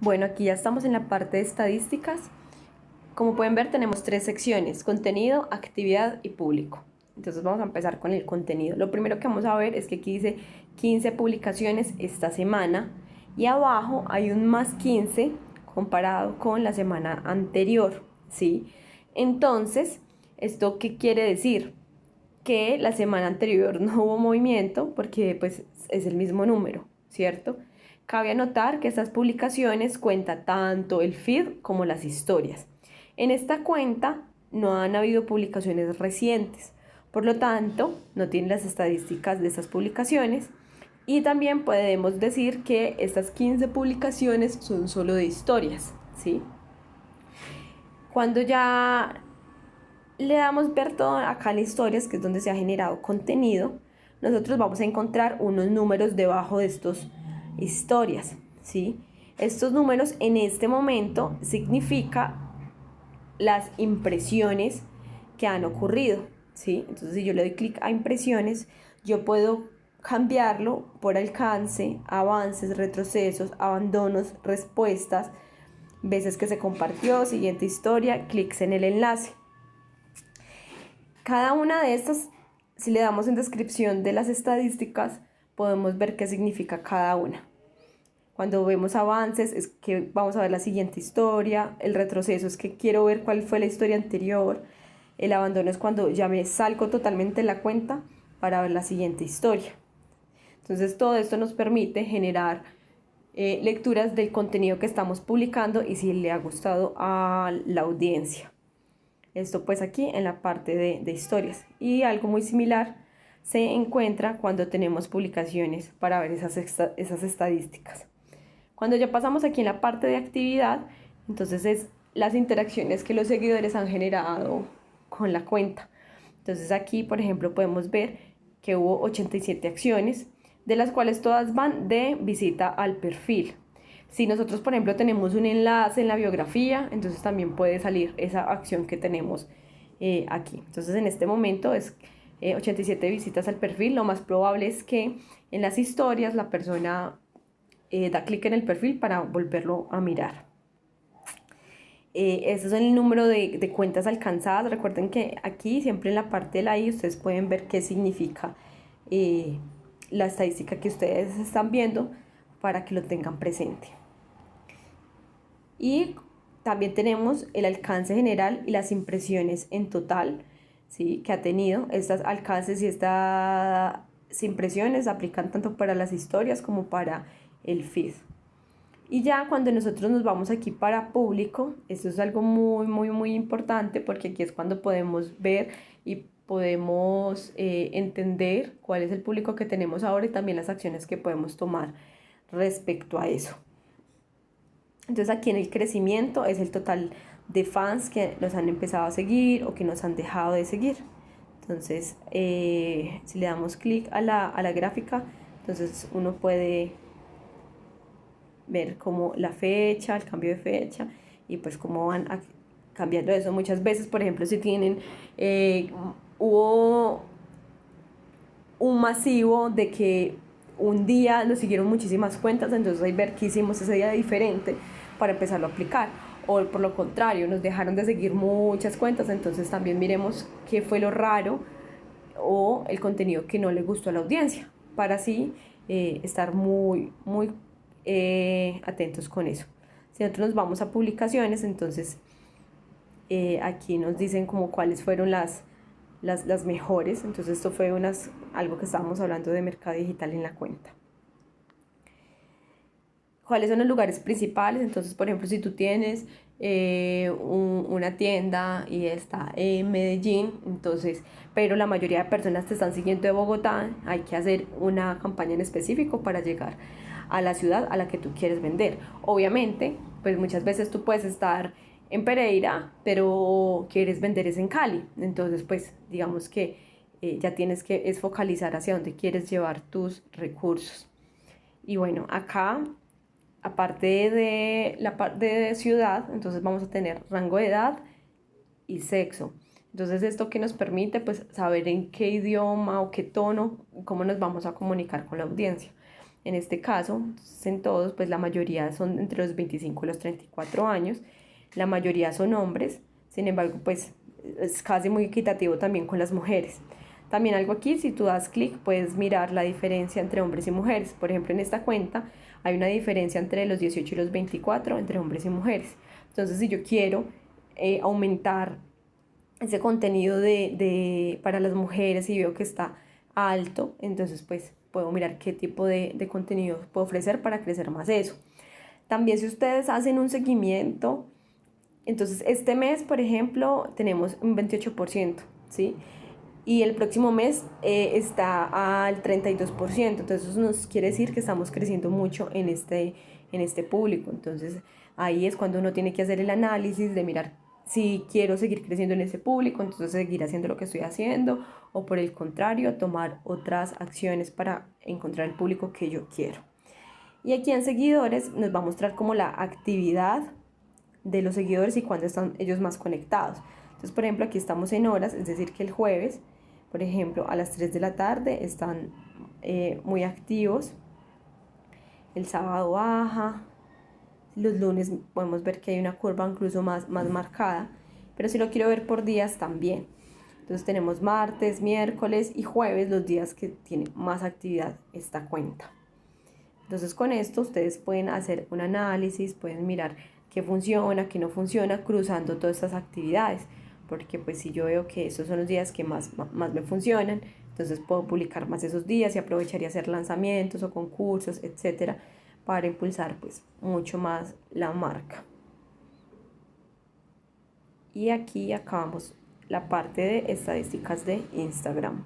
Bueno, aquí ya estamos en la parte de estadísticas. Como pueden ver, tenemos tres secciones: contenido, actividad y público. Entonces vamos a empezar con el contenido. Lo primero que vamos a ver es que aquí dice 15 publicaciones esta semana y abajo hay un más 15 comparado con la semana anterior, ¿sí? Entonces, ¿esto qué quiere decir? Que la semana anterior no hubo movimiento porque pues es el mismo número, ¿cierto? Cabe anotar que estas publicaciones cuenta tanto el feed como las historias. En esta cuenta no han habido publicaciones recientes, por lo tanto no tiene las estadísticas de estas publicaciones, y también podemos decir que estas 15 publicaciones son solo de historias, ¿sí? Cuando ya le damos ver todo acá en historias, que es donde se ha generado contenido, nosotros vamos a encontrar unos números debajo de estos historias, ¿sí? Estos números en este momento significa las impresiones que han ocurrido, ¿sí? Entonces, si yo le doy clic a impresiones, yo puedo cambiarlo por alcance, avances, retrocesos, abandonos, respuestas, veces que se compartió, siguiente historia, clics en el enlace. Cada una de estas, si le damos en descripción de las estadísticas, podemos ver qué significa cada una. Cuando vemos avances es que vamos a ver la siguiente historia, el retroceso es que quiero ver cuál fue la historia anterior, el abandono es cuando ya me salgo totalmente de la cuenta para ver la siguiente historia. Entonces todo esto nos permite generar lecturas del contenido que estamos publicando y si le ha gustado a la audiencia. Esto pues aquí en la parte de historias. Y algo muy similar se encuentra cuando tenemos publicaciones para ver esas estadísticas. Cuando ya pasamos aquí en la parte de actividad, entonces es las interacciones que los seguidores han generado con la cuenta. Entonces aquí, por ejemplo, podemos ver que hubo 87 acciones, de las cuales todas van de visita al perfil. Si nosotros, por ejemplo, tenemos un enlace en la biografía, entonces también puede salir esa acción que tenemos aquí. Entonces en este momento es 87 visitas al perfil. Lo más probable es que en las historias la persona da clic en el perfil para volverlo a mirar. Ese es el número de cuentas alcanzadas. Recuerden que aquí siempre en la parte de la I ustedes pueden ver qué significa la estadística que ustedes están viendo para que lo tengan presente. Y también tenemos el alcance general y las impresiones en total, ¿sí?, que ha tenido. Estos alcances y estas impresiones aplican tanto para las historias como para el feed. Y ya cuando nosotros nos vamos aquí para público, esto es algo muy importante, porque aquí es cuando podemos ver y podemos entender cuál es el público que tenemos ahora y también las acciones que podemos tomar respecto a eso. Entonces aquí en el crecimiento es el total de fans que nos han empezado a seguir o que nos han dejado de seguir. Entonces si le damos clic a la gráfica, entonces uno puede ver como la fecha, el cambio de fecha y pues cómo van cambiando eso. Muchas veces, por ejemplo, si tienen hubo un masivo de que un día nos siguieron muchísimas cuentas, entonces hay ver qué hicimos ese día diferente para empezarlo a aplicar, o por lo contrario, nos dejaron de seguir muchas cuentas, entonces también miremos qué fue lo raro o el contenido que no le gustó a la audiencia, para así estar muy atentos con eso. Si nosotros nos vamos a publicaciones, entonces aquí nos dicen como cuáles fueron las mejores. Entonces esto fue algo que estábamos hablando de mercado digital en la cuenta. ¿Cuáles son los lugares principales? Entonces, por ejemplo, si tú tienes una tienda y está en Medellín, entonces, pero la mayoría de personas te están siguiendo de Bogotá, hay que hacer una campaña en específico para llegar a la ciudad a la que tú quieres vender. Obviamente, pues muchas veces tú puedes estar en Pereira, pero quieres vender es en Cali. Entonces, pues digamos que ya tienes que focalizar hacia dónde quieres llevar tus recursos. Y bueno, acá, aparte de la parte de ciudad, entonces vamos a tener rango de edad y sexo. Entonces esto que nos permite pues saber en qué idioma o qué tono, cómo nos vamos a comunicar con la audiencia. en este caso. Entonces, en todos, pues la mayoría son entre los 25 y los 34 años, la mayoría son hombres, sin embargo, pues es casi muy equitativo también con las mujeres. También algo aquí, si tú das clic, puedes mirar la diferencia entre hombres y mujeres. Por ejemplo, en esta cuenta hay una diferencia entre los 18 y los 24 entre hombres y mujeres. Entonces, si yo quiero aumentar ese contenido para las mujeres y veo que está alto, entonces pues puedo mirar qué tipo de contenido puedo ofrecer para crecer más eso. También si ustedes hacen un seguimiento, entonces este mes, por ejemplo, tenemos un 28%, ¿sí? Y el próximo mes está al 32%, entonces eso nos quiere decir que estamos creciendo mucho en este público. Entonces ahí es cuando uno tiene que hacer el análisis de mirar si quiero seguir creciendo en ese público, entonces seguir haciendo lo que estoy haciendo, o por el contrario, tomar otras acciones para encontrar el público que yo quiero. Y aquí en seguidores nos va a mostrar como la actividad de los seguidores y cuándo están ellos más conectados. Entonces, por ejemplo, aquí estamos en horas, es decir, que el jueves, por ejemplo, a las 3 de la tarde están muy activos. El sábado baja. Los lunes podemos ver que hay una curva incluso más marcada, pero si lo quiero ver por días también. Entonces tenemos martes, miércoles y jueves, los días que tiene más actividad esta cuenta. Entonces con esto ustedes pueden hacer un análisis, pueden mirar qué funciona, qué no funciona, cruzando todas estas actividades. Porque pues si yo veo que estos son los días que más me funcionan, entonces puedo publicar más esos días y aprovechar y hacer lanzamientos o concursos, etcétera, para impulsar pues mucho más la marca. Y aquí acabamos la parte de estadísticas de Instagram.